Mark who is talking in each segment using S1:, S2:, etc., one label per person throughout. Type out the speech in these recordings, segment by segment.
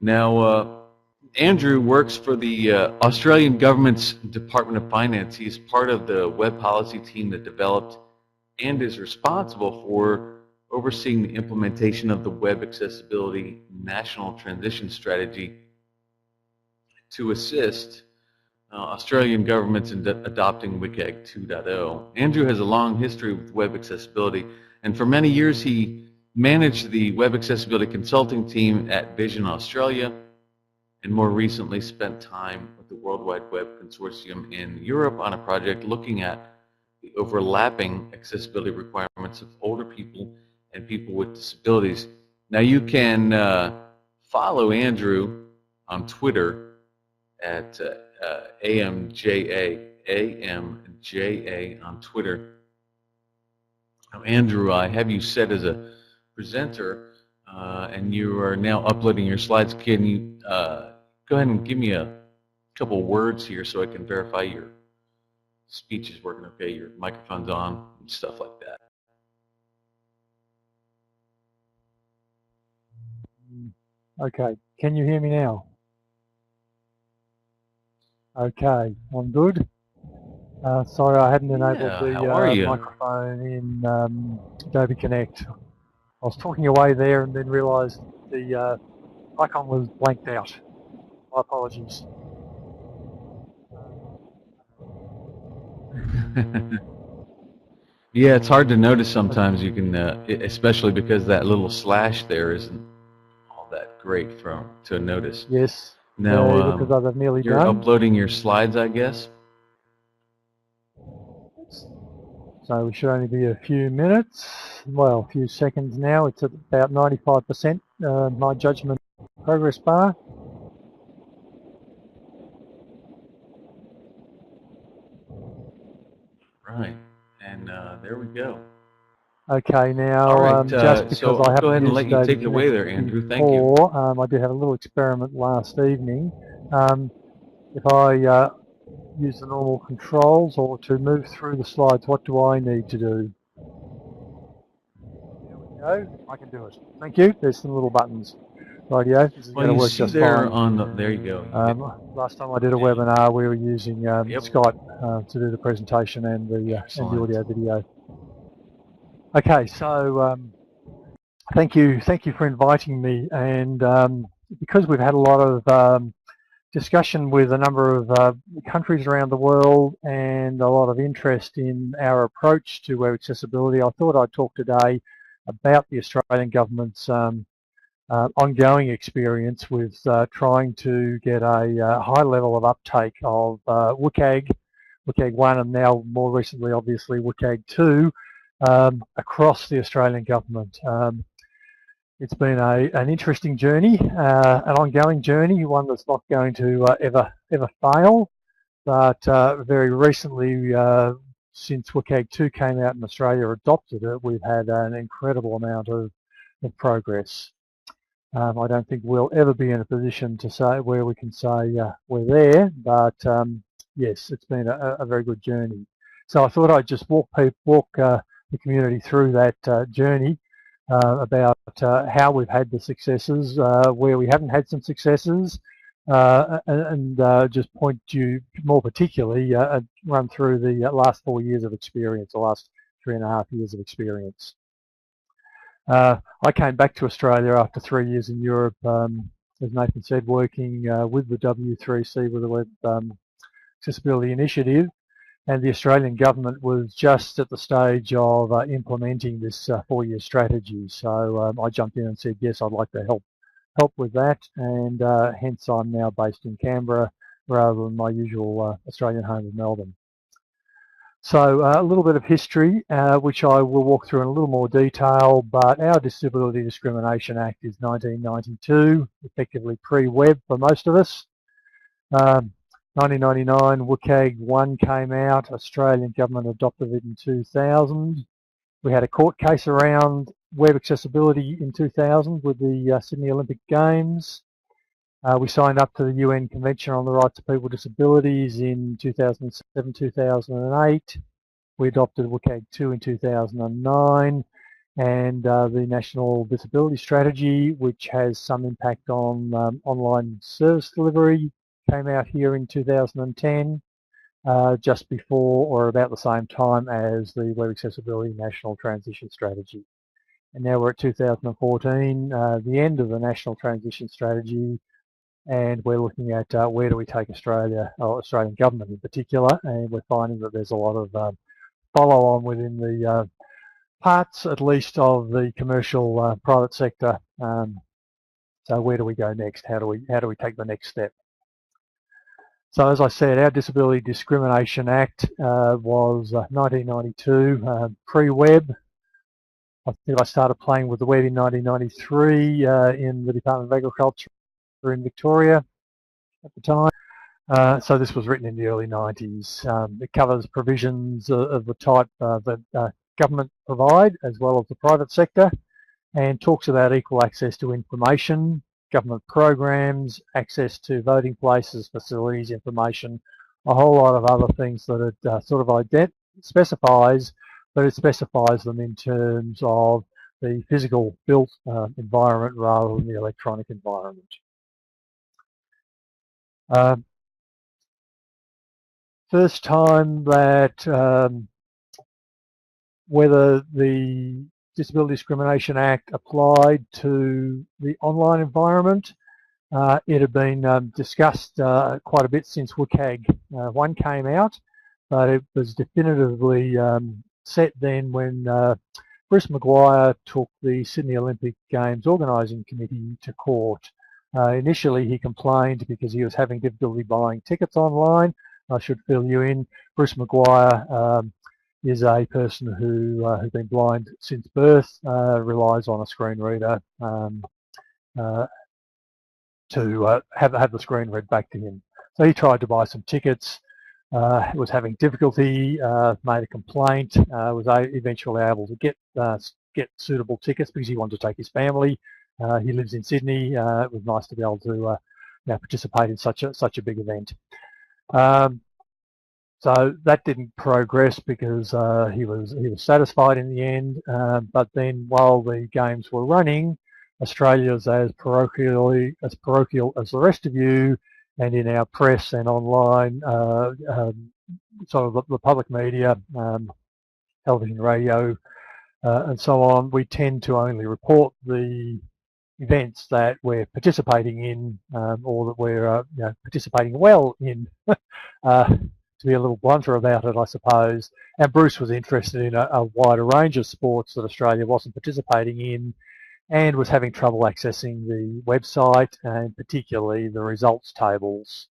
S1: Now, Andrew works for the Australian government's Department of Finance. He's part of the web policy team that developed and is responsible for overseeing the implementation of the Web Accessibility National Transition Strategy to assist Australian governments in adopting WCAG 2.0. Andrew has a long history with web accessibility, and for many years he managed the web accessibility consulting team at Vision Australia, and more recently spent time with the World Wide Consortium in Europe on a project looking at the overlapping accessibility requirements of older people and people with disabilities. Now you can follow Andrew on Twitter at AMJA on Twitter. Now, Andrew, I have you set as a presenter, and you are now uploading your slides. Can you go ahead and give me a couple words here so I can verify your speech is working okay, your microphone's on, and stuff like that?
S2: Okay, can you hear me now? Okay, I'm good. Sorry, I hadn't enabled the microphone in Adobe Connect. I was talking away there and then realised the icon was blanked out. My apologies.
S1: Yeah, it's hard to notice sometimes. You can, especially because that little slash there isn't all that great to notice.
S2: Yes.
S1: Now,
S2: because I've nearly
S1: you're
S2: done.
S1: uploading your slides, I guess.
S2: So we should only be a few minutes, well, a few seconds now. It's at about 95%, my judgment progress bar.
S1: Right, and there we go.
S2: Okay, now
S1: right,
S2: just because
S1: so
S2: I haven't
S1: go ahead and let you take it away there, Andrew. Thank you.
S2: I did have a little experiment last evening. If I use the normal controls or to move through the slides, what do I need to do? There we go. I can do it. Thank you. There's some little buttons. Rightio. This is going to work just fine.
S1: There you go.
S2: Last time I did a webinar, we were using Skype to do the presentation and the audio video. Okay, so thank you for inviting me, and because we've had a lot of discussion with a number of countries around the world and a lot of interest in our approach to web accessibility, I thought I'd talk today about the Australian government's ongoing experience with trying to get a high level of uptake of WCAG 1, and now more recently obviously WCAG 2 across the Australian government. It's been an interesting journey, an ongoing journey, one that's not going to ever fail, but very recently, since WCAG 2 came out and Australia adopted it, we've had an incredible amount of progress. I don't think we'll ever be in a position to say where we can say we're there, but yes, it's been a very good journey. So I thought I'd just walk the community through that journey about how we've had the successes, where we haven't had some successes, and just point you more particularly run through the last 4 years of experience, the last 3.5 years of experience. I came back to Australia after 3 years in Europe, as Nathan said, working with the W3C, with the Web Accessibility Initiative, and the Australian government was just at the stage of implementing this 4-year strategy. So I jumped in and said, yes, I'd like to help with that, and hence I'm now based in Canberra rather than my usual Australian home of Melbourne. So a little bit of history, which I will walk through in a little more detail, but our Disability Discrimination Act is 1992, effectively pre-web for most of us. 1999, WCAG 1 came out, Australian government adopted it in 2000. We had a court case around web accessibility in 2000 with the Sydney Olympic Games. We signed up to the UN Convention on the Rights of People with Disabilities in 2007, 2008. We adopted WCAG 2 in 2009. and the National Disability Strategy, which has some impact on online service delivery, came out here in 2010, just before or about the same time as the Web Accessibility National Transition Strategy. And now we're at 2014, the end of the National Transition Strategy, and we're looking at where do we take Australia, or Australian government in particular, and we're finding that there's a lot of follow-on within the parts, at least, of the commercial private sector. So where do we go next? How do we take the next step? So as I said, our Disability Discrimination Act was 1992, pre-web. I think I started playing with the web in 1993 in the Department of Agriculture in Victoria at the time. So this was written in the early 90s. It covers provisions of the type that government provide as well as the private sector, and talks about equal access to information, government programs, access to voting places, facilities, information, a whole lot of other things that it sort of specifies, but it specifies them in terms of the physical built environment rather than the electronic environment. First time that whether the Disability Discrimination Act applied to the online environment, it had been discussed quite a bit since WCAG 1 came out, but it was definitively set then when Bruce Maguire took the Sydney Olympic Games Organising Committee to court. Initially he complained because he was having difficulty buying tickets online. I should fill you in. Bruce Maguire is a person who has been blind since birth, relies on a screen reader to have the screen read back to him. So he tried to buy some tickets, was having difficulty, made a complaint, was eventually able to get suitable tickets because he wanted to take his family. He lives in Sydney. It was nice to be able to participate in such a big event. So that didn't progress because he was satisfied in the end. But then, while the games were running, Australia's as parochial as the rest of you, and in our press and online, sort of the public media, television, radio, and so on, we tend to only report the events that we're participating in, or that we're participating well in. To be a little blunter about it, I suppose. And Bruce was interested in a wider range of sports that Australia wasn't participating in, and was having trouble accessing the website, and particularly the results tables.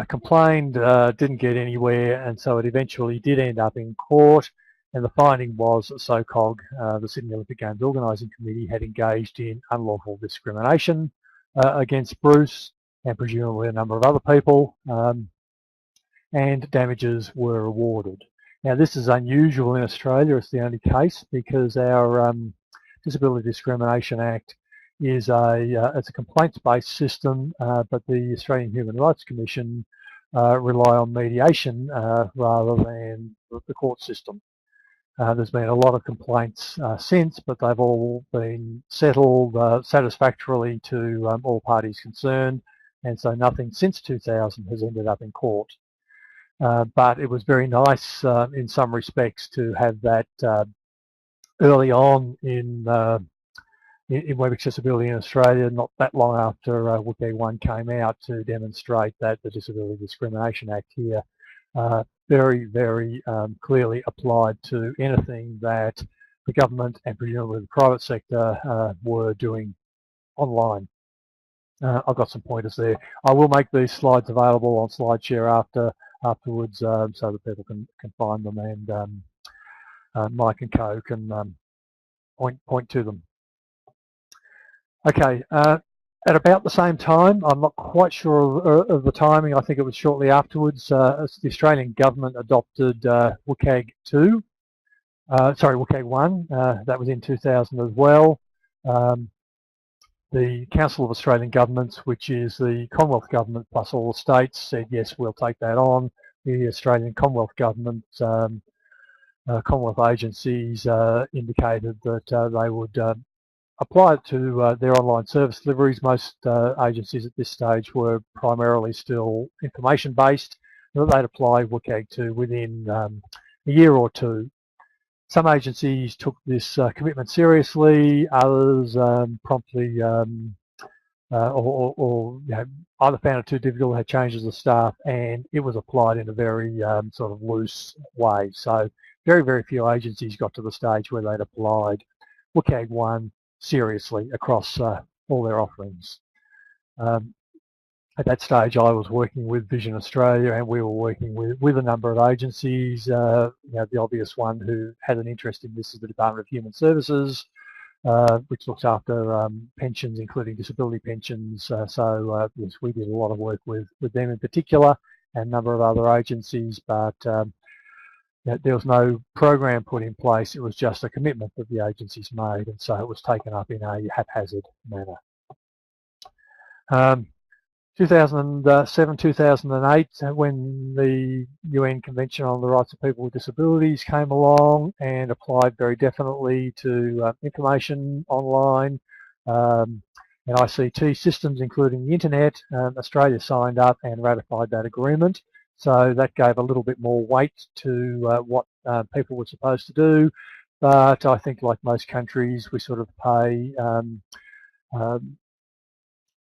S2: Complained, didn't get anywhere, and so it eventually did end up in court. And the finding was that SOCOG, the Sydney Olympic Games Organising Committee, had engaged in unlawful discrimination against Bruce, and presumably a number of other people. And damages were awarded. Now this is unusual in Australia. It's the only case because our Disability Discrimination Act is it's a complaints-based system, but the Australian Human Rights Commission rely on mediation rather than the court system. There's been a lot of complaints since, but they've all been settled satisfactorily to all parties concerned, and so nothing since 2000 has ended up in court. But it was very nice in some respects to have that early on in web accessibility in Australia, not that long after WCAG 1 came out, to demonstrate that the Disability Discrimination Act here very, very clearly applied to anything that the government and presumably the private sector were doing online. I've got some pointers there. I will make these slides available on SlideShare afterwards, so that people can find them, and Mike and Co can point to them. Okay, at about the same time, I'm not quite sure of the timing, I think it was shortly afterwards, the Australian government adopted WCAG 1, that was in 2000 as well. The Council of Australian Governments, which is the Commonwealth Government plus all the states, said yes, we'll take that on. The Australian Commonwealth Government Commonwealth agencies indicated that they would apply it to their online service deliveries. Most agencies at this stage were primarily still information-based, that they'd apply WCAG to within a year or two. Some agencies took this commitment seriously, others promptly or you know, either found it too difficult, had changes of staff, and it was applied in a very sort of loose way. So very, very few agencies got to the stage where they'd applied WCAG 1 seriously across all their offerings. At that stage, I was working with Vision Australia, and we were working with a number of agencies. You know, the obvious one who had an interest in this is the Department of Human Services, which looks after pensions, including disability pensions. So yes, we did a lot of work with them in particular, and a number of other agencies, but there was no program put in place. It was just a commitment that the agencies made, and so it was taken up in a haphazard manner. 2007, 2008, when the UN Convention on the Rights of People with Disabilities came along and applied very definitely to information online and ICT systems, including the internet, Australia signed up and ratified that agreement. So that gave a little bit more weight to what people were supposed to do. But I think, like most countries, we sort of pay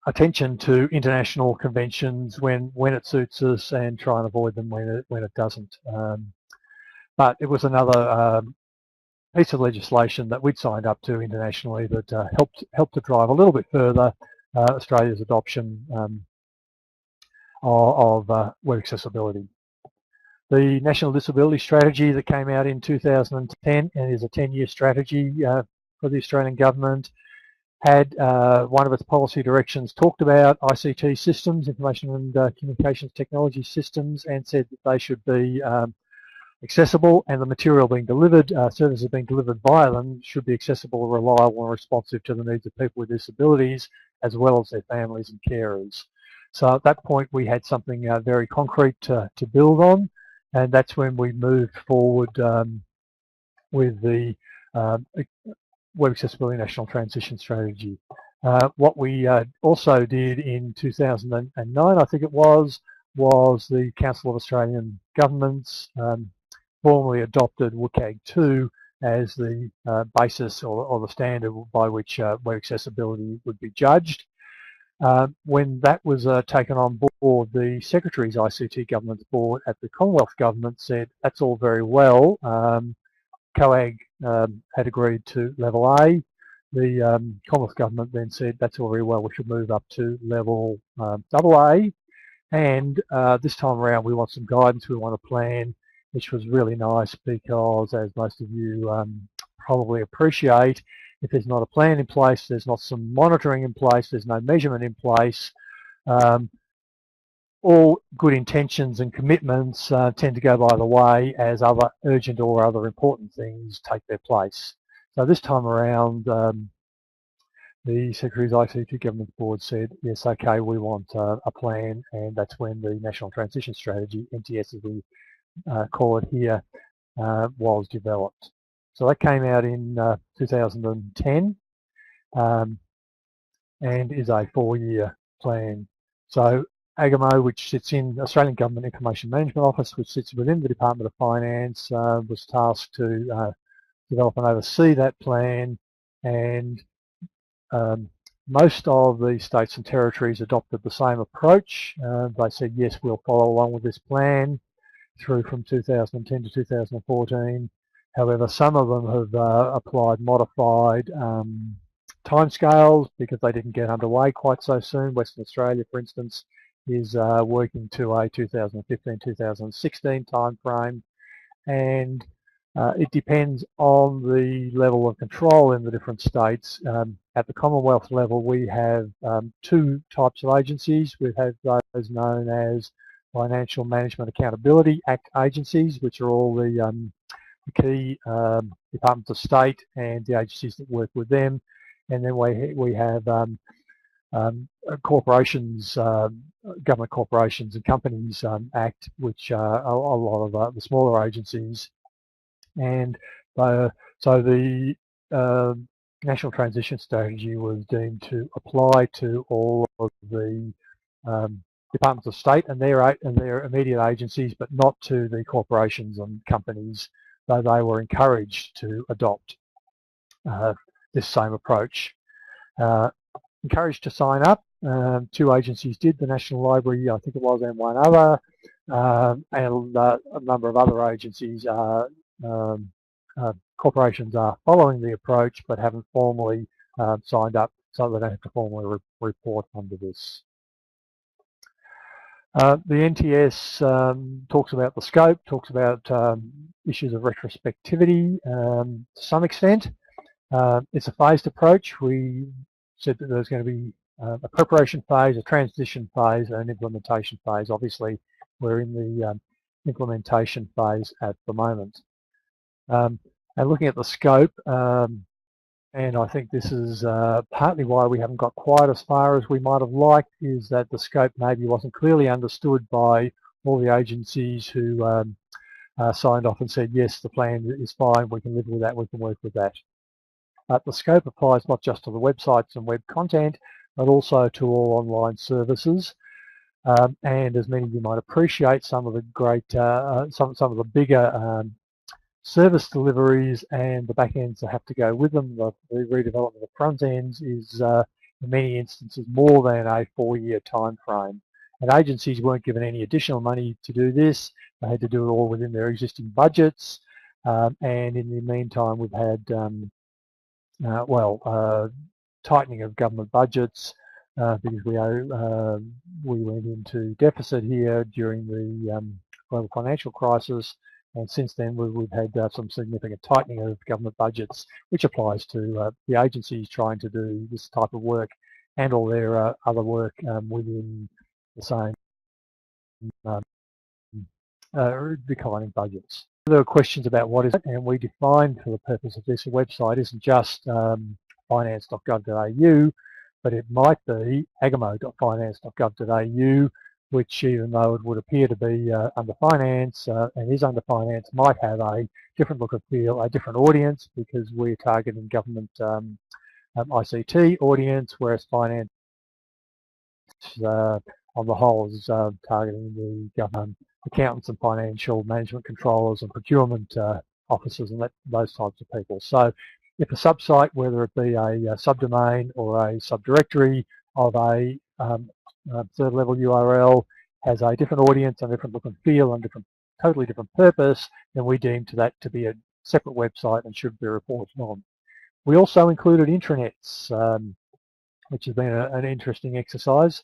S2: attention to international conventions when it suits us and try and avoid them when it doesn't. But it was another piece of legislation that we'd signed up to internationally that helped to drive a little bit further Australia's adoption of web accessibility. The National Disability Strategy that came out in 2010 and is a 10-year strategy for the Australian government had one of its policy directions talked about ICT systems, information and communications technology systems, and said that they should be accessible, and the material being delivered, services being delivered via them, should be accessible, reliable and responsive to the needs of people with disabilities, as well as their families and carers. So at that point we had something very concrete to build on, and that's when we moved forward with the Web Accessibility National Transition Strategy. What we also did in 2009, I think it was the Council of Australian Governments formally adopted WCAG 2 as the basis or the standard by which web accessibility would be judged. When that was taken on board, the Secretary's ICT Governance Board at the Commonwealth Government said, that's all very well. COAG had agreed to level A. The Commonwealth Government then said, that's all very well, we should move up to level AA. And this time around we want some guidance, we want a plan, which was really nice because, as most of you probably appreciate, if there's not a plan in place, there's not some monitoring in place, there's no measurement in place, all good intentions and commitments tend to go by the way as other urgent or other important things take their place. So this time around, the Secretary's ICT Government Board said, yes, okay, we want a plan, and that's when the National Transition Strategy, NTS as we call it here, was developed. So that came out in 2010 and is a 4-year plan. So AGMO, which sits in Australian Government Information Management Office, which sits within the Department of Finance, was tasked to develop and oversee that plan, and most of the states and territories adopted the same approach. They said, yes, we'll follow along with this plan through from 2010 to 2014. However, some of them have applied modified timescales because they didn't get underway quite so soon. Western Australia, for instance, is working to a 2015-2016 timeframe, and it depends on the level of control in the different states. At the Commonwealth level, we have 2 types of agencies. We have those known as Financial Management Accountability Act agencies, which are all the key departments of state and the agencies that work with them. And then we have corporations, Government Corporations and Companies Act, which are a lot of the smaller agencies And so the National Transition Strategy was deemed to apply to all of the Departments of State and their immediate agencies, but not to the corporations and companies, though they were encouraged to adopt this same approach. Encouraged to sign up. 2 agencies did, the National Library, I think it was, and one other, and a number of other agencies, corporations are following the approach but haven't formally signed up, so they don't have to formally report under this. The NTS talks about the scope, talks about issues of retrospectivity to some extent. It's a phased approach. We said that there's going to be a preparation phase, a transition phase, and an implementation phase. Obviously, we're in the implementation phase at the moment. And looking at the scope, and I think this is partly why we haven't got quite as far as we might have liked, is that the scope maybe wasn't clearly understood by all the agencies who signed off and said, yes, the plan is fine, we can live with that, we can work with that. But the scope applies not just to the websites and web content, but also to all online services. And as many of you might appreciate, some of the great, some of the bigger service deliveries and the back ends that have to go with them, the redevelopment of the front ends is in many instances more than a 4-year time frame. And agencies weren't given any additional money to do this. They had to do it all within their existing budgets. And in the meantime, we've had tightening of government budgets because we went into deficit here during the global financial crisis, and since then we've had some significant tightening of government budgets, which applies to the agencies trying to do this type of work and all their other work within the same declining budgets. There are questions about what is it, and we defined for the purpose of this, a website isn't just finance.gov.au, but it might be agamo.finance.gov.au, which, even though it would appear to be under finance and is under finance, might have a different look and feel, a different audience, because we're targeting government ICT audience, whereas finance on the whole is targeting the government accountants and financial management controllers and procurement officers and those types of people. So if a subsite, whether it be a subdomain or a subdirectory of a third level URL, has a different audience and different look and feel and totally different purpose, then we deem that to be a separate website and should be reported on. We also included intranets, which has been an interesting exercise.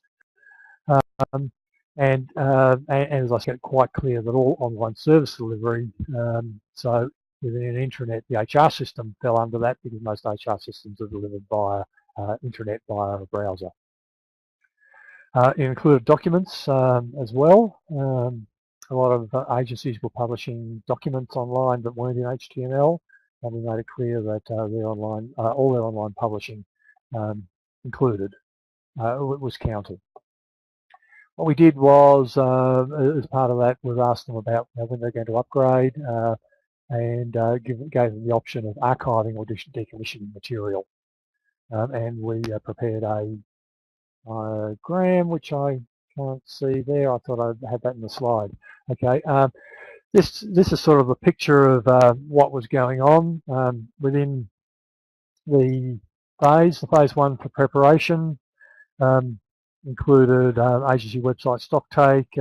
S2: And as I said, quite clear that all online service delivery, so within an intranet, the HR system fell under that because most HR systems are delivered via intranet via a browser. It included documents as well. A lot of agencies were publishing documents online that weren't in HTML, and we made it clear that all their online publishing included, it was counted. What we did was, as part of that, was ask them about when they're going to upgrade and gave them the option of archiving or decommissioning material. And we prepared a diagram, which I can't see there. I thought I had that in the slide. Okay, this is sort of a picture of what was going on within the phase one for preparation. Included agency website stocktake,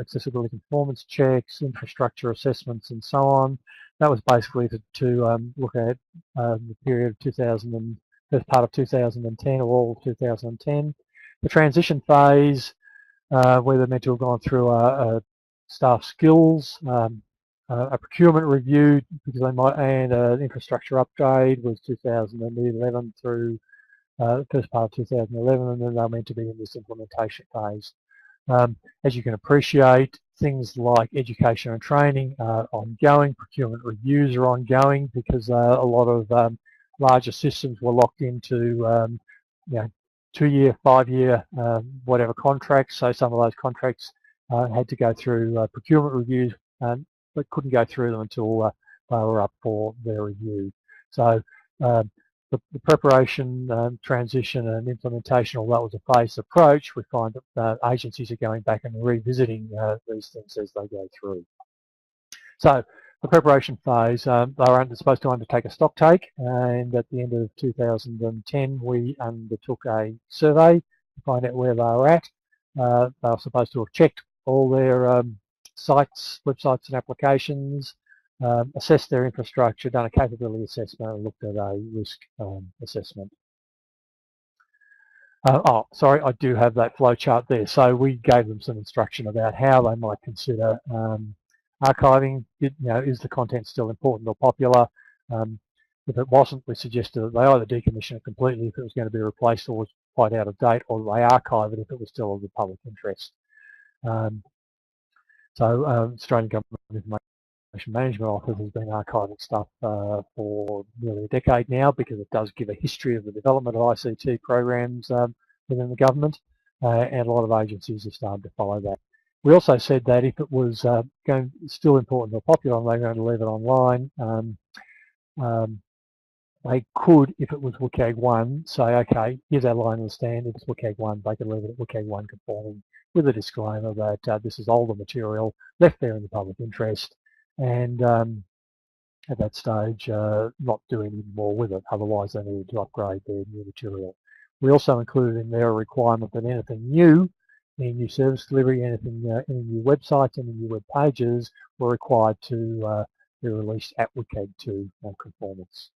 S2: accessibility conformance checks, infrastructure assessments, and so on. That was basically to look at the period of first part of 2010 or all of 2010. The transition phase, where they're meant to have gone through a staff skills, a procurement review, because they might, and an infrastructure upgrade was 2011 through the first part of 2011, and then they're meant to be in this implementation phase. As you can appreciate, things like education and training are ongoing, procurement reviews are ongoing, because a lot of larger systems were locked into 2-year, 5-year, whatever contracts. So some of those contracts had to go through procurement reviews, but couldn't go through them until they were up for their review. So the preparation, transition and implementation, although it was a phased approach, we find that agencies are going back and revisiting these things as they go through. So the preparation phase, they were supposed to undertake a stock take, and at the end of 2010 we undertook a survey to find out where they were at. They were supposed to have checked all their sites, websites and applications, assessed their infrastructure, done a capability assessment and looked at a risk assessment. Oh, sorry, I do have that flow chart there. So we gave them some instruction about how they might consider archiving. Is the content still important or popular? If it wasn't, we suggested that they either decommission it completely if it was going to be replaced or was quite out of date, or they archive it if it was still of the public interest. Australian Government Information Management Office has been archiving stuff for nearly a decade now, because it does give a history of the development of ICT programs within the government, and a lot of agencies have started to follow that. We also said that if it was still important or popular and they were going to leave it online, they could, if it was WCAG 1, say, okay, here's our line in the stand. If it's WCAG 1, they could leave it at WCAG 1 conforming, with a disclaimer that this is older material left there in the public interest, and at that stage not do any more with it, otherwise they needed to upgrade their new material. We also included in there a requirement that anything new, any new service delivery, any new websites, any new web pages were required to be released at WCAG 2 conformance.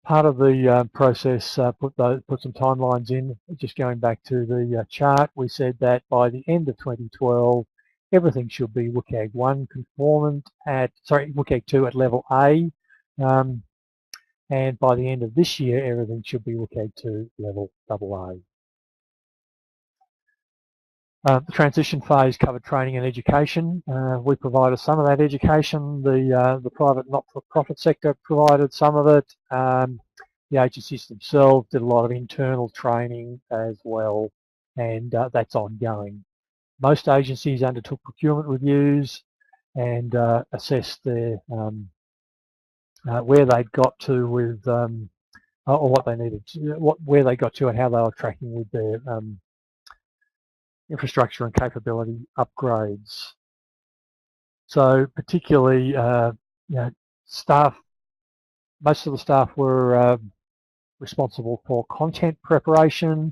S2: Part of the process put some timelines in. Just going back to the chart, we said that by the end of 2012, everything should be WCAG 1 conformant WCAG 2 at level A, and by the end of this year, everything should be WCAG 2 level AA. The transition phase covered training and education. We provided some of that education. The private not-for-profit sector provided some of it. The agencies themselves did a lot of internal training as well, and that's ongoing. Most agencies undertook procurement reviews and assessed their where they'd got to with or what they needed to, where they got to and how they were tracking with their infrastructure and capability upgrades. So particularly, staff, most of the staff were responsible for content preparation.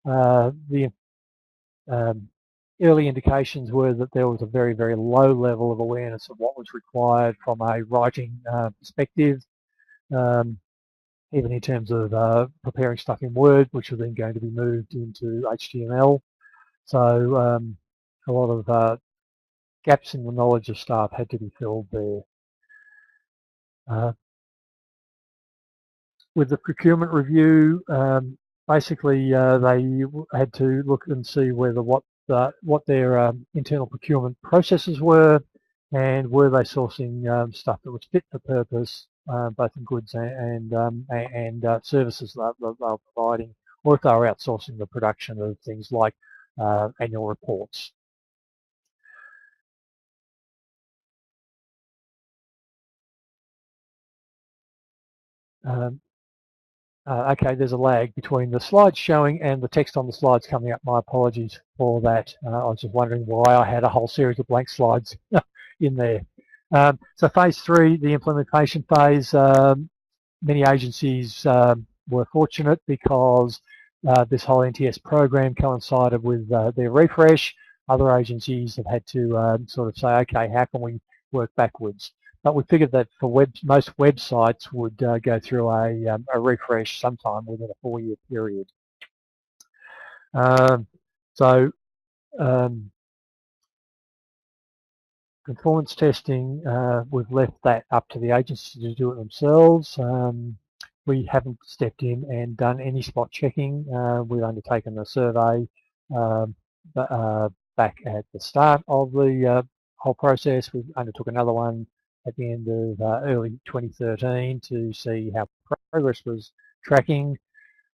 S2: The early indications were that there was a very, very low level of awareness of what was required from a writing perspective, even in terms of preparing stuff in Word, which was then going to be moved into HTML. So a lot of gaps in the knowledge of staff had to be filled there. With the procurement review, basically they had to look and see whether what their internal procurement processes were, and were they sourcing stuff that was fit for purpose, both in goods and services that they were providing, or if they were outsourcing the production of things like annual reports. Okay, there's a lag between the slides showing and the text on the slides coming up. My apologies for that. I was just wondering why I had a whole series of blank slides in there. So phase 3, the implementation phase, many agencies were fortunate because this whole NTS program coincided with their refresh. Other agencies have had to sort of say, okay, how can we work backwards? But we figured that for most websites would go through a refresh sometime within a 4-year period. Conformance testing, we've left that up to the agencies to do it themselves. We haven't stepped in and done any spot checking. We've undertaken a survey back at the start of the whole process. We undertook another one at the end of early 2013 to see how progress was tracking.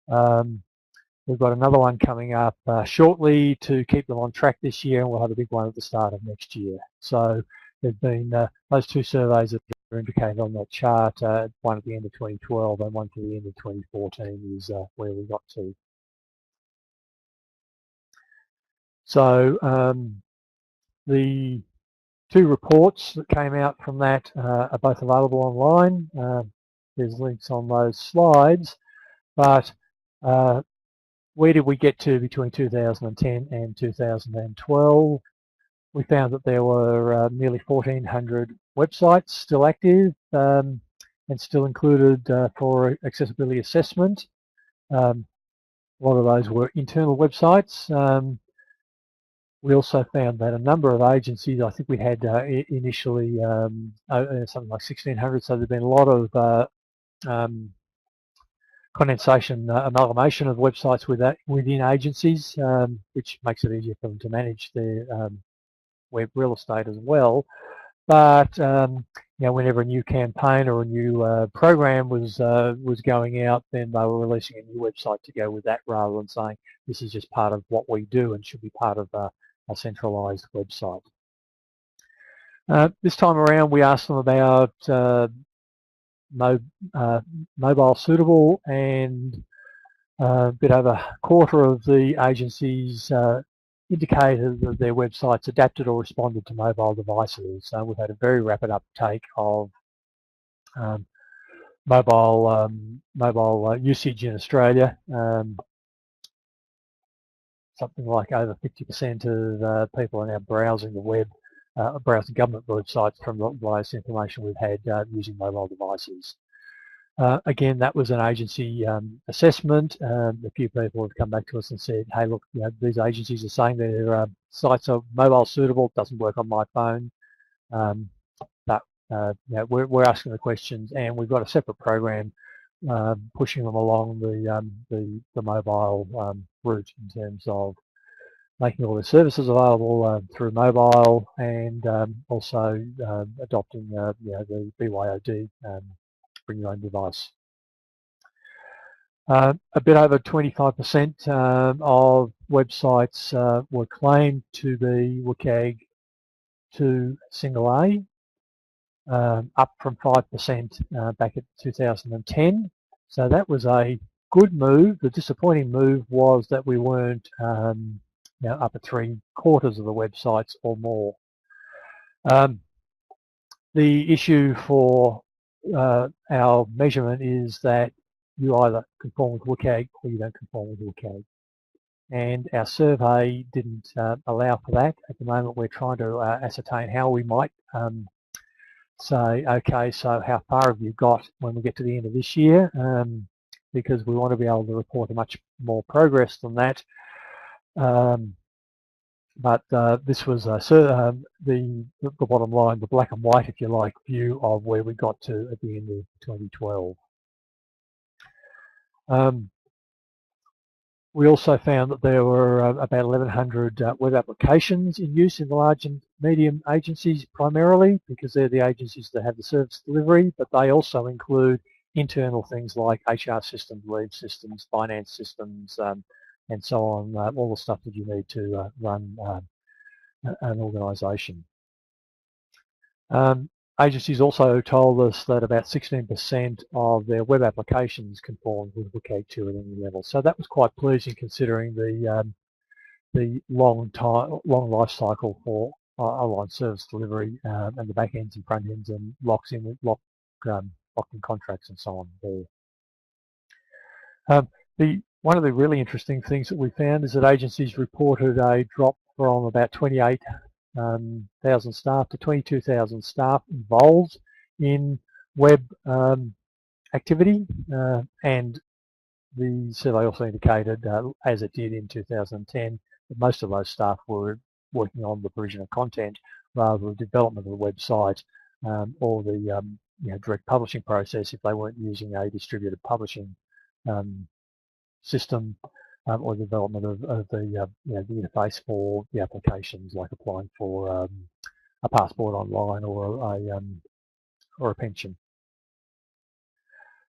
S2: We've got another one coming up shortly to keep them on track this year, and we'll have a big one at the start of next year. So there's been those two surveys that are indicated on that chart, one at the end of 2012 and one to the end of 2014 is where we got to. So the two reports that came out from that are both available online. There's links on those slides, but where did we get to between 2010 and 2012? We found that there were nearly 1,400 websites still active and still included for accessibility assessment. A lot of those were internal websites. We also found that a number of agencies, I think we had initially something like 1,600, so there's been a lot of condensation, amalgamation of websites within agencies, which makes it easier for them to manage their web real estate as well. But whenever a new campaign or a new program was going out, then they were releasing a new website to go with that, rather than saying this is just part of what we do and should be part of a centralised website. This time around, we asked them about mobile suitable, and a bit over a quarter of the agencies indicated that their websites adapted or responded to mobile devices. So we've had a very rapid uptake of mobile usage in Australia. Something like over 50% of people are now browsing the web, browsing government websites from the latest information we've had using mobile devices. Again, that was an agency assessment. A few people have come back to us and said, hey, look, these agencies are saying their sites are mobile suitable, it doesn't work on my phone. But we're asking the questions, and we've got a separate program pushing them along the mobile route in terms of making all the services available through mobile, and also adopting the BYOD, bring your own device. A bit over 25% of websites were claimed to be WCAG 2 single A, up from 5% back at 2010. So that was a good move. The disappointing move was that we weren't up at 3/4 of the websites or more. The issue for our measurement is that you either conform with WCAG or you don't conform with WCAG. And our survey didn't allow for that. At the moment, we're trying to ascertain how we might say, okay, so how far have you got when we get to the end of this year? Because we want to be able to report a much more progress than that. But this was the bottom line, the black and white, if you like, view of where we got to at the end of 2012. We also found that there were about 1,100 web applications in use in the large and medium agencies, primarily because they're the agencies that have the service delivery, but they also include internal things like HR systems, leave systems, finance systems, and so on, all the stuff that you need to run an organisation. Agencies also told us that about 16% of their web applications conformed with WCAG 2 at any level. So that was quite pleasing, considering the long life cycle for online service delivery, and the back ends and front ends and locked-in contracts and so on there. One of the really interesting things that we found is that agencies reported a drop from about 28,000 staff to 22,000 staff involved in web activity, and the survey also indicated, as it did in 2010, that most of those staff were working on the provision of content rather than development of the website, or the direct publishing process if they weren't using a distributed publishing system, or development of the interface for the applications, like applying for a passport online or a pension.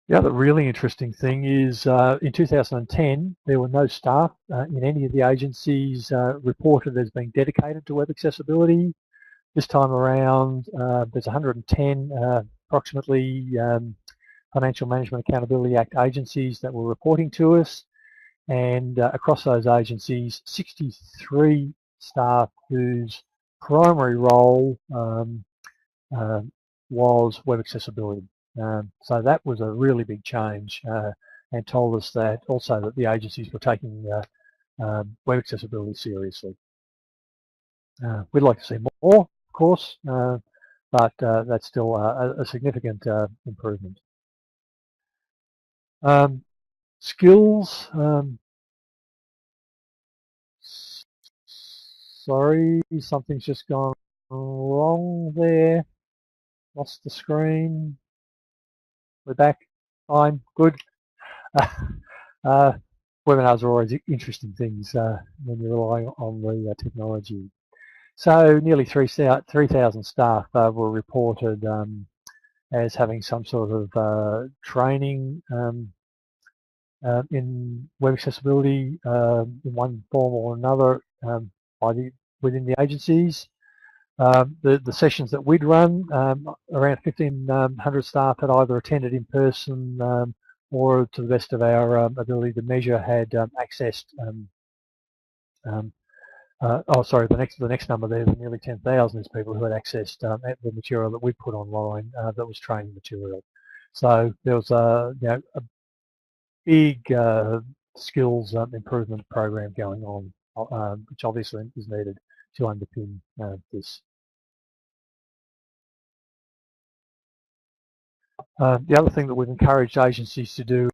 S2: The other really interesting thing is in 2010 there were no staff in any of the agencies reported as being dedicated to web accessibility. This time around, there's 110 approximately Financial Management Accountability Act agencies that were reporting to us, and across those agencies, 63 staff whose primary role was web accessibility. So that was a really big change, and told us that also that the agencies were taking web accessibility seriously. We'd like to see more, of course, but that's still a significant improvement. Skills. Sorry, something's just gone wrong there. Lost the screen. We're back. Fine. Good. Webinars are always interesting things when you're relying on the technology. So nearly 3,000 staff were reported as having some sort of training in web accessibility in one form or another within the agencies. The sessions that we'd run, around 1,500 staff had either attended in person or, to the best of our ability to measure, had accessed. The next number there, the nearly 10,000 is people who had accessed the material that we put online that was training material. So there was a big skills improvement program going on, which obviously is needed to underpin this. The other thing that we've encouraged agencies to do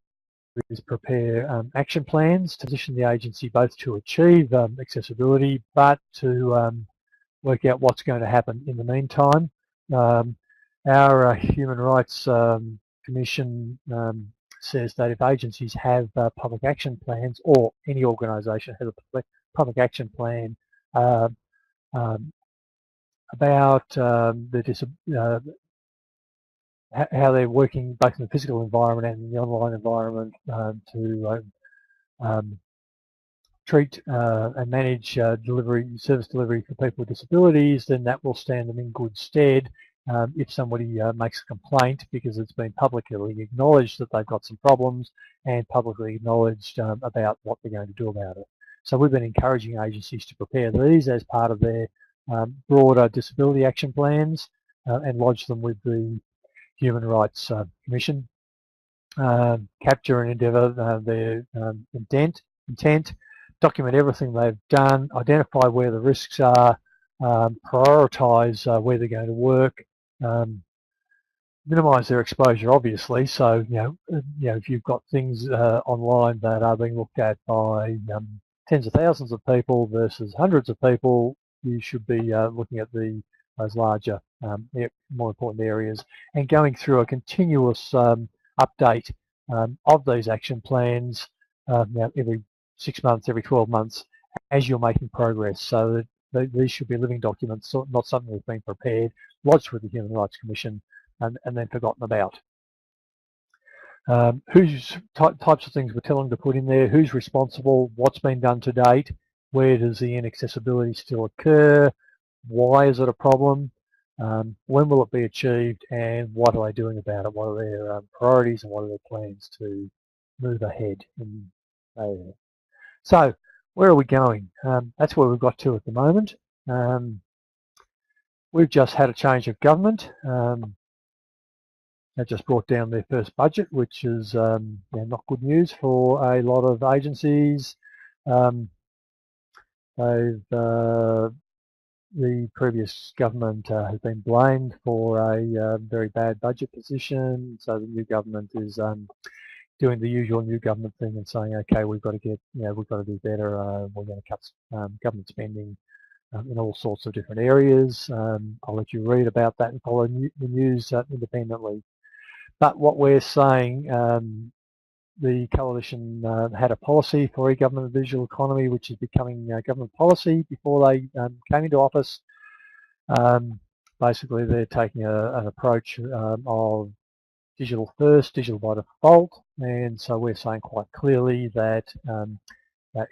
S2: is prepare action plans to position the agency both to achieve accessibility, but to work out what's going to happen in the meantime. Our Human Rights Commission says that if agencies have public action plans, or any organisation has a public action plan about how they're working both in the physical environment and in the online environment to treat and manage service delivery for people with disabilities, then that will stand them in good stead if somebody makes a complaint, because it's been publicly acknowledged that they've got some problems and publicly acknowledged about what they're going to do about it. So we've been encouraging agencies to prepare these as part of their broader disability action plans and lodge them with the Human Rights Commission. Capture and endeavour their intent, document everything they've done, identify where the risks are, prioritise where they're going to work, minimise their exposure, obviously. So if you've got things online that are being looked at by tens of thousands of people versus hundreds of people, you should be looking at those larger, more important areas, and going through a continuous update of these action plans every 6 months, every 12 months, as you're making progress. So that these should be living documents, not something that's been prepared, lodged with the Human Rights Commission, and then forgotten about. Whose types of things we're telling to put in there, who's responsible, what's been done to date, where does the inaccessibility still occur, why is it a problem, when will it be achieved, and what are they doing about it, what are their priorities and what are their plans to move ahead in that area. So where are we going? That's where we've got to at the moment. We've just had a change of government. They just brought down their first budget, which is not good news for a lot of agencies. The previous government has been blamed for a very bad budget position, so the new government is doing the usual new government thing and saying, okay, we've got to do better. We're going to cut government spending in all sorts of different areas. I'll let you read about that and follow the news independently. But what we're saying, the coalition had a policy for e-government and digital economy, which is becoming government policy before they came into office. Basically, they're taking an approach of digital first, digital by default, and so we're saying quite clearly that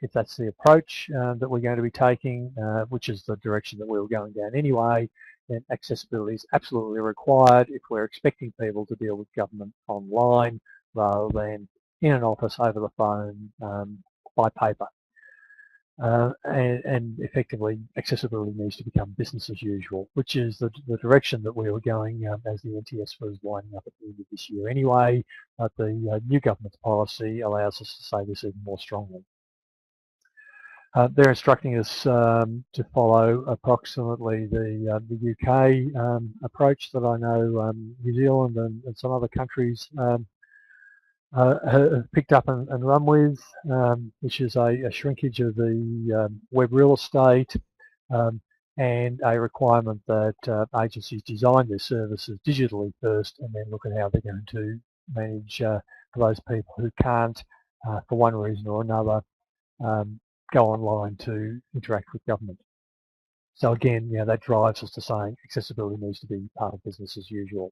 S2: if that's the approach that we're going to be taking, which is the direction that we were going down anyway, then accessibility is absolutely required if we're expecting people to deal with government online rather than in an office over the phone by paper. And effectively, accessibility needs to become business as usual, which is the direction that we were going as the NTS was winding up at the end of this year anyway, but the new government's policy allows us to say this even more strongly. They're instructing us to follow approximately the UK approach that I know New Zealand and some other countries have picked up and run with, which is a shrinkage of the web real estate and a requirement that agencies design their services digitally first and then look at how they're going to manage for those people who can't, for one reason or another, go online to interact with government. So again, that drives us to saying accessibility needs to be part of business as usual.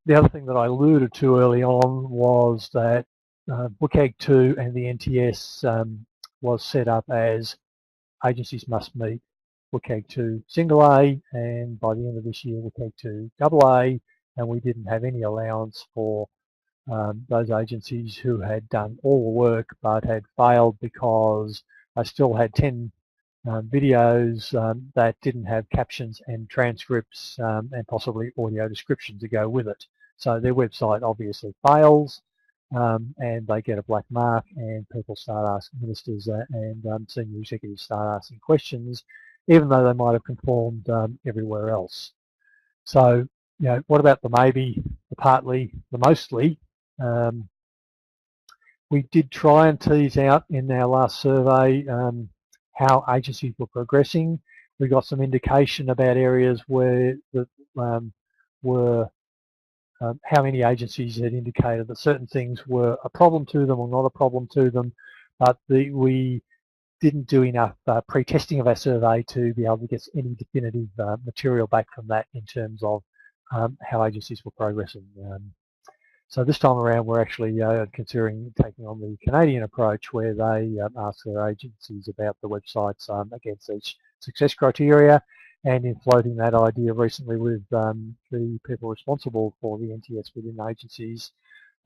S2: The other thing that I alluded to early on was that WCAG 2 and the NTS was set up as agencies must meet WCAG 2 single A, and by the end of this year WCAG 2 double A, and we didn't have any allowance for those agencies who had done all the work but had failed because they still had 10 videos that didn't have captions and transcripts and possibly audio description to go with it. So their website obviously fails and they get a black mark, and people start asking ministers and senior executives start asking questions, even though they might have conformed everywhere else. So, what about the maybe, the partly, the mostly? We did try and tease out in our last survey how agencies were progressing. We got some indication about areas where that were how many agencies had indicated that certain things were a problem to them or not a problem to them, but we didn't do enough pre-testing of our survey to be able to get any definitive material back from that in terms of how agencies were progressing. So this time around, we're actually considering taking on the Canadian approach, where they ask their agencies about the websites against each success criteria, and in floating that idea recently with the people responsible for the NTS within agencies,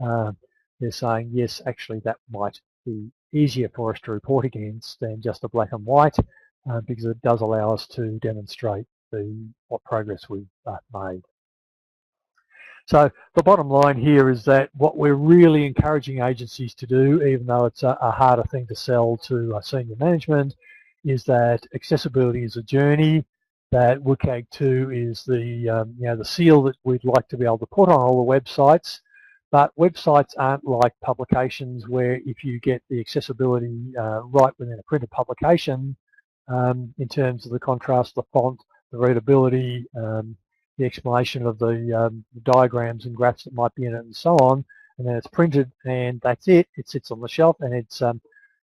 S2: they're saying, yes, actually that might be easier for us to report against than just a black and white, because it does allow us to demonstrate what progress we've made. So the bottom line here is that what we're really encouraging agencies to do, even though it's a harder thing to sell to senior management, is that accessibility is a journey, that WCAG 2 is the seal that we'd like to be able to put on all the websites, but websites aren't like publications where if you get the accessibility right within a printed publication, in terms of the contrast, the font, the readability, the explanation of the diagrams and graphs that might be in it and so on, and then it's printed and that's it. It sits on the shelf and it's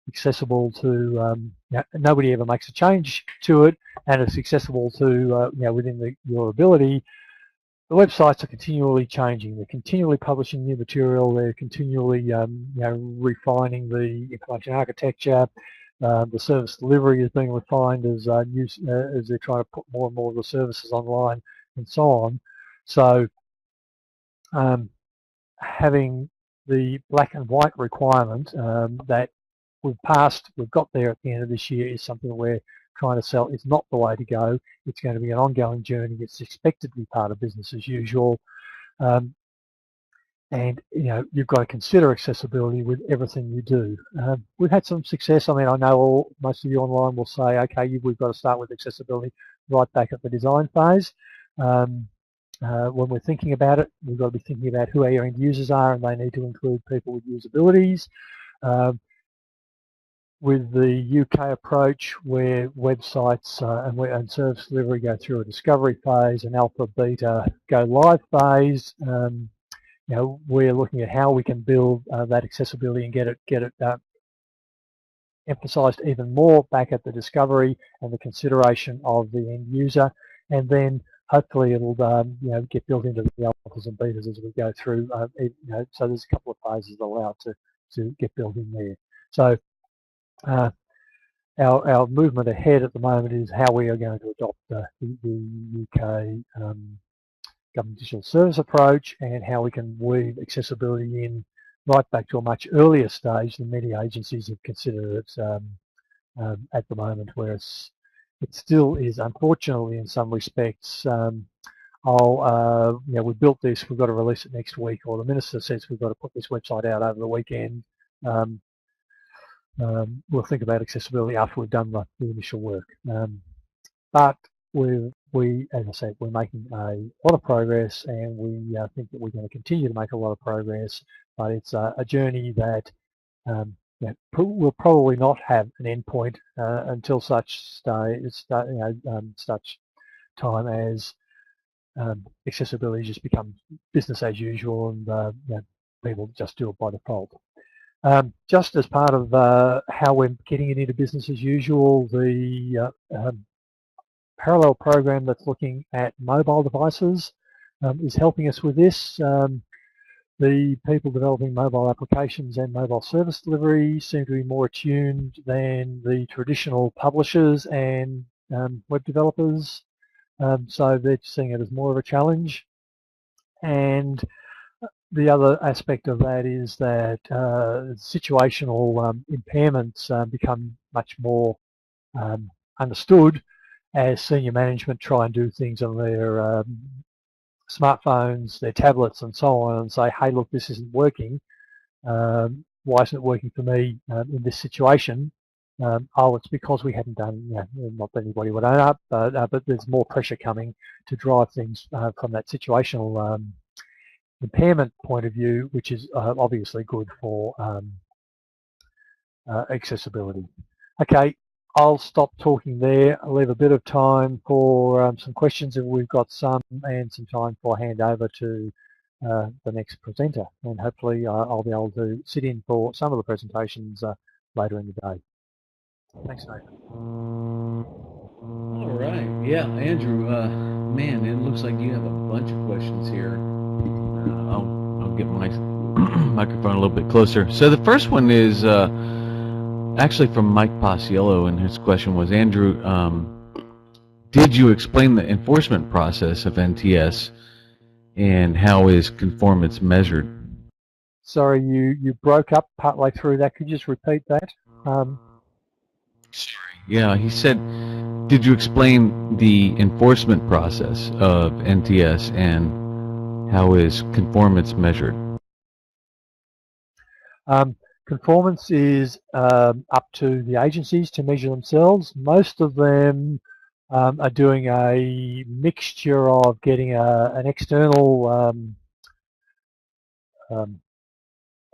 S2: accessible to, nobody ever makes a change to it, and it's accessible to, within your ability. The websites are continually changing. They're continually publishing new material. They're continually, refining the information architecture. The service delivery is being refined as they're trying to put more and more of the services online and so on. So having the black and white requirement that we've got there at the end of this year is something that we're trying to sell. It's not the way to go. It's going to be an ongoing journey. It's expected to be part of business as usual. And you've got to consider accessibility with everything you do. We've had some success. I mean, I know most of you online will say, okay, we've got to start with accessibility right back at the design phase. When we're thinking about it, we've got to be thinking about who our end users are, and they need to include people with usabilities. With the UK approach, where websites and service delivery go through a discovery phase, an alpha, beta, go live phase, we're looking at how we can build that accessibility and get it emphasised even more back at the discovery and the consideration of the end user, and then hopefully it'll get built into the alphas and betas as we go through. So there's a couple of phases that allow it to get built in there. So our movement ahead at the moment is how we are going to adopt the UK government digital service approach, and how we can weave accessibility in right back to a much earlier stage than many agencies have considered it at the moment, where it still is, unfortunately, in some respects. We built this, we've got to release it next week, or the Minister says we've got to put this website out over the weekend. We'll think about accessibility after we've done the initial work. But as I said, we're making a lot of progress, and we think that we're going to continue to make a lot of progress, but it's a journey that will probably not have an endpoint until such time as accessibility just becomes business as usual, and people just do it by default. Just as part of how we're getting it into business as usual, the parallel program that's looking at mobile devices is helping us with this. The people developing mobile applications and mobile service delivery seem to be more attuned than the traditional publishers and web developers, so they're seeing it as more of a challenge. And the other aspect of that is that situational impairments become much more understood as senior management try and do things on their smartphones, their tablets, and so on, and say, hey, look, this isn't working. Why isn't it working for me in this situation? Oh, it's because we hadn't done, not that anybody would own up, but there's more pressure coming to drive things from that situational impairment point of view, which is obviously good for accessibility. Okay, I'll stop talking there. I'll leave a bit of time for some questions if we've got some, and some time for handover to the next presenter. And hopefully I'll be able to sit in for some of the presentations later in the day. Thanks, Nathan.
S1: All right. Yeah, Andrew, man, it looks like you have a bunch of questions here. I'll get my microphone a little bit closer. So the first one is actually from Mike Paciello, and his question was, Andrew, did you explain the enforcement process of NTS, and how is conformance measured?
S2: Sorry, you broke up partway through that. Could you just repeat that?
S1: Sorry. Yeah, he said, did you explain the enforcement process of NTS, and how is conformance measured?
S2: Conformance is up to the agencies to measure themselves. Most of them are doing a mixture of getting an external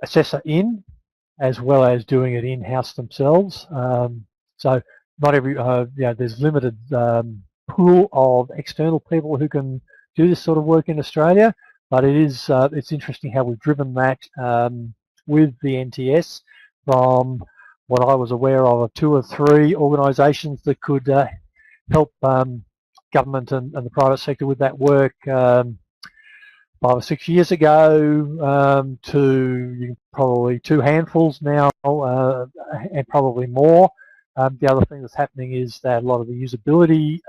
S2: assessor in, as well as doing it in-house themselves. So not every, there's limited pool of external people who can do this sort of work in Australia, but it's interesting how we've driven that with the NTS from what I was aware of 2 or 3 organisations that could help government and the private sector with that work 5 or 6 years ago, to probably 2 handfuls now, and probably more. The other thing that's happening is that a lot of the usability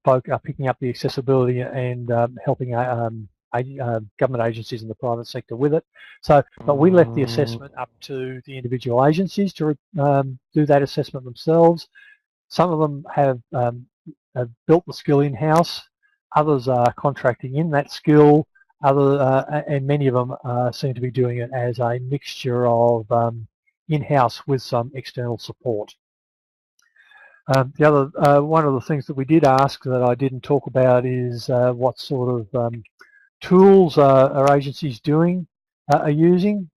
S2: folk are picking up the accessibility and helping government agencies in the private sector with it. But we left the assessment up to the individual agencies to do that assessment themselves. Some of them have built the skill in-house. Others are contracting in that skill. And many of them seem to be doing it as a mixture of in-house with some external support. The other one of the things that we did ask that I didn't talk about is what sort of tools are agencies are using.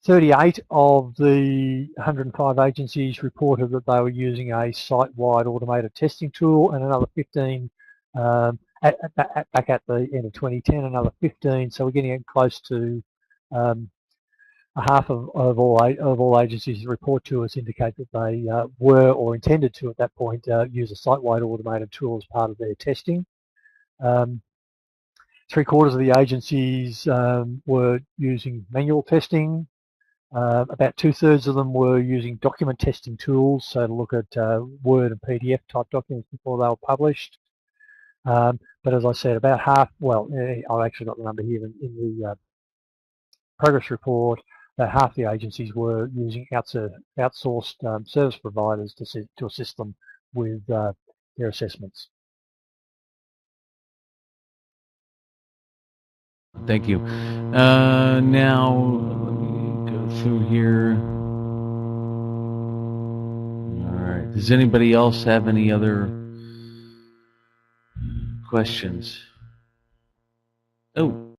S2: 38 of the 105 agencies reported that they were using a site-wide automated testing tool, and another 15 back at the end of 2010, another 15. So we're getting close to a half of all agencies that report to us indicate that they were or intended to at that point use a site-wide automated tool as part of their testing. 3/4 of the agencies were using manual testing. About 2/3 of them were using document testing tools, so to look at Word and PDF type documents before they were published. But as I said, about half, well, I've actually got the number here in the progress report, that half the agencies were using outsourced service providers to assist them with their assessments.
S1: Thank you. Now, let me go through here. All right. Does anybody else have any other questions? Oh,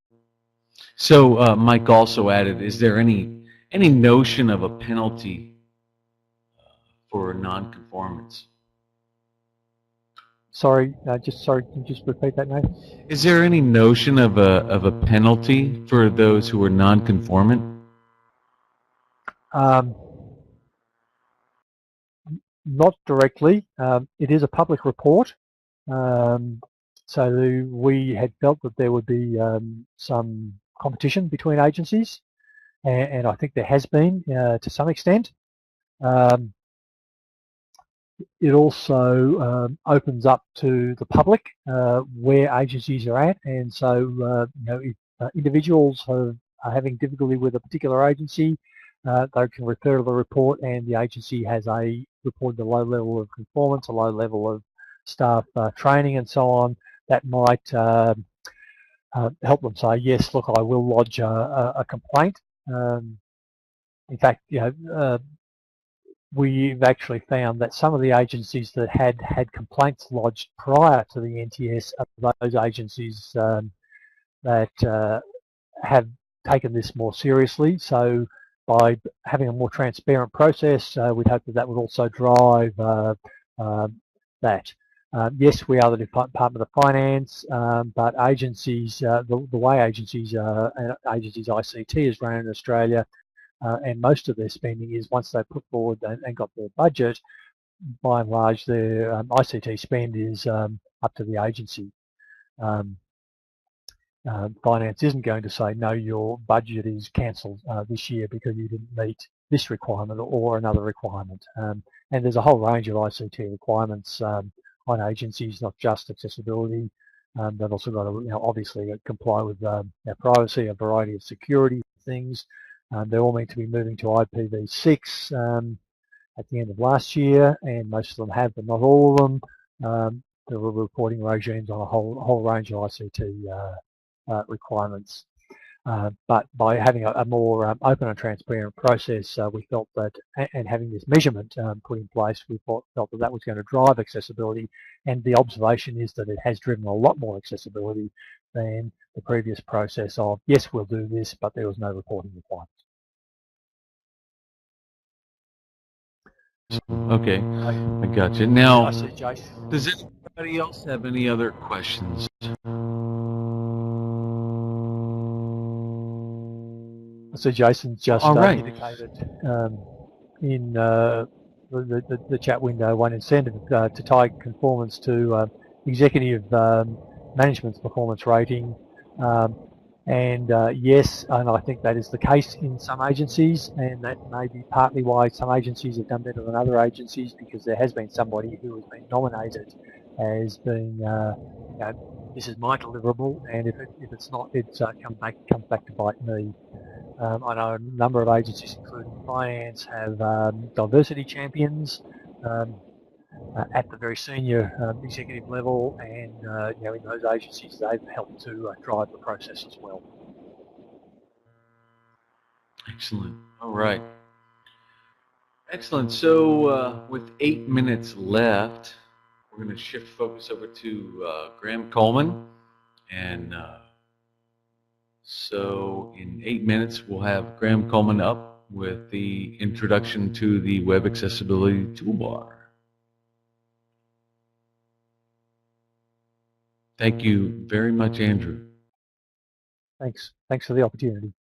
S1: so Mike also added, is there any notion of a penalty for non-conformance?
S2: Sorry, can you just repeat that, Nathan?
S1: Is there any notion of a penalty for those who are non-conformant?
S2: Not directly. It is a public report, so we had felt that there would be some competition between agencies, and I think there has been to some extent. It also opens up to the public where agencies are at, and so if individuals are having difficulty with a particular agency, they can refer to the report, and the agency has reported a low level of conformance, a low level of staff training, and so on. That might help them say, yes, look, I will lodge a complaint. In fact, we've actually found that some of the agencies that had complaints lodged prior to the NTS are those agencies that have taken this more seriously. So by having a more transparent process, we'd hope that would also drive that. Yes, we are the Department of Finance, but agencies, the way agencies ICT is run in Australia, and most of their spending is once they put forward and got their budget, by and large their ICT spend is up to the agency. Finance isn't going to say, no, your budget is cancelled this year because you didn't meet this requirement or another requirement. And there's a whole range of ICT requirements on agencies, not just accessibility. They've also got to obviously comply with privacy, a variety of security things. They're all meant to be moving to IPv6 at the end of last year, and most of them have, but not all of them. There were reporting regimes on a whole range of ICT requirements. But by having a more open and transparent process, we felt that, and having this measurement put in place, we felt that was going to drive accessibility, and the observation is that it has driven a lot more accessibility than the previous process of, yes, we'll do this, but there was no reporting requirement.
S1: Okay, I got you. Now, does anybody else have any other questions?
S2: So Jason's just indicated in the chat window one incentive to tie conformance to executive management's performance rating. And yes, and I think that is the case in some agencies, and that may be partly why some agencies have done better than other agencies, because there has been somebody who has been nominated as being, this is my deliverable, and if it's not, it comes back to bite me. I know a number of agencies, including finance, have diversity champions at the very senior executive level, and in those agencies they've helped to drive the process as well.
S1: Excellent. All right. Excellent. So with 8 minutes left, we're going to shift focus over to Graham Coleman, and so in 8 minutes we'll have Graham Coleman up with the introduction to the Web Accessibility Toolbar. Thank you very much, Andrew.
S2: Thanks for the opportunity.